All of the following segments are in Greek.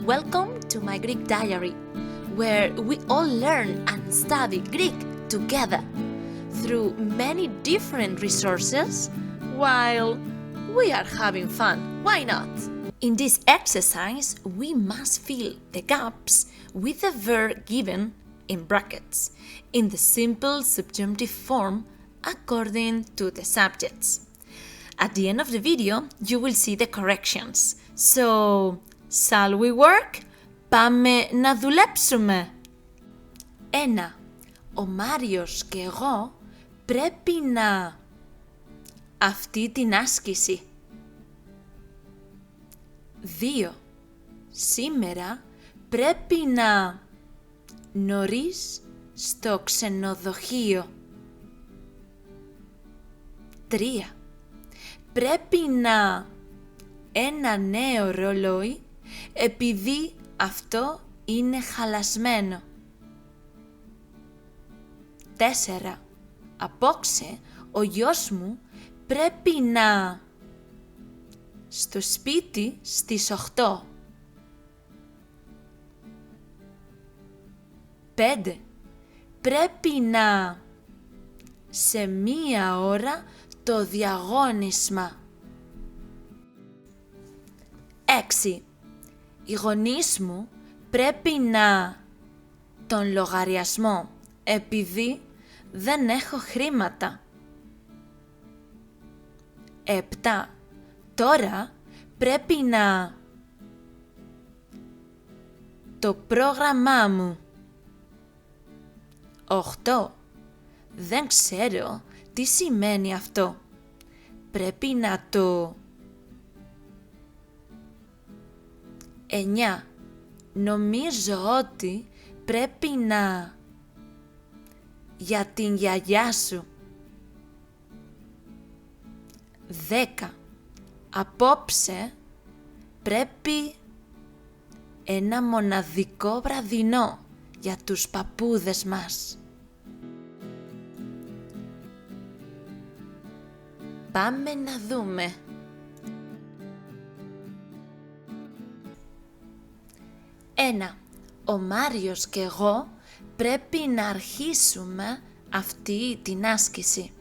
Welcome to my Greek diary, where we all learn and study Greek together through many different resources while we are having fun. Why not? In this exercise, we must fill the gaps with the verb given in brackets in the simple subjunctive form according to the subjects. At the end of the video, you will see the corrections. So, shall we work? Πάμε να δουλέψουμε. 1. Ο Μάριος και εγώ πρέπει να αυτή την άσκηση. 2. Σήμερα πρέπει να νωρίς στο ξενοδοχείο. 3. Πρέπει να ένα νέο ρολόι επειδή αυτό είναι χαλασμένο. 4. Απόξε ο γιος μου πρέπει να στο σπίτι στις 8. 5. Πρέπει να σε 1 ώρα το διαγώνισμα. 6. Οι γονείς μου πρέπει να τον λογαριασμό επειδή δεν έχω χρήματα. 7. Τώρα πρέπει να το πρόγραμμά μου. 8. Δεν ξέρω τι σημαίνει αυτό. Πρέπει να το... 9. Νομίζω ότι πρέπει να... για την γιαγιά σου. 10. Απόψε πρέπει ένα μοναδικό βραδινό για τους παππούδες μας. Πάμε να δούμε. 1. Ο Μάριος και εγώ πρέπει να αρχίσουμε αυτή την άσκηση.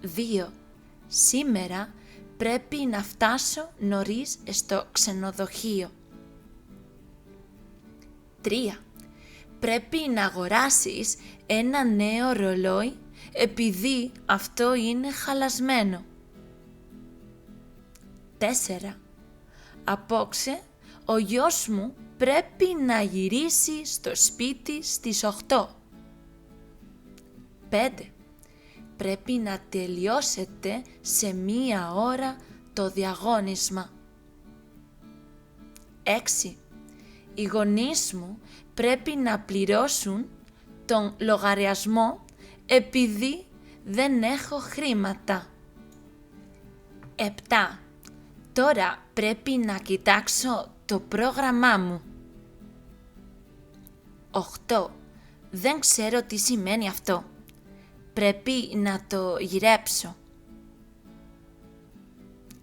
2. Σήμερα πρέπει να φτάσω νωρίς στο ξενοδοχείο. 3. Πρέπει να αγοράσεις ένα νέο ρολόι επειδή αυτό είναι χαλασμένο. 4. Απόξε ο γιος μου πρέπει να γυρίσει στο σπίτι στις 8. 5. Πρέπει να τελειώσετε σε 1 ώρα το διαγώνισμα. 6. Οι γονείς μου πρέπει να πληρώσουν τον λογαριασμό επειδή δεν έχω χρήματα. 7. Τώρα πρέπει να κοιτάξω το πρόγραμμά μου. 8. Δεν ξέρω τι σημαίνει αυτό. Πρέπει να το γυρέψω.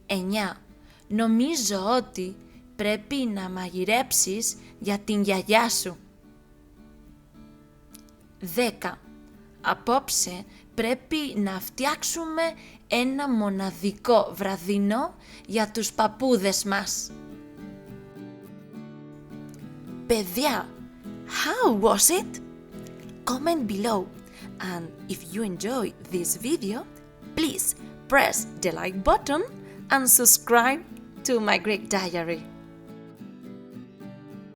9. Νομίζω ότι πρέπει να μαγειρέψεις για την γιαγιά σου. 10. Απόψε πρέπει να φτιάξουμε ένα μοναδικό βραδινό για τους παππούδες μας. Παιδιά, how was it? Comment below, and if you enjoy this video, please press the like button and subscribe to my Greek diary.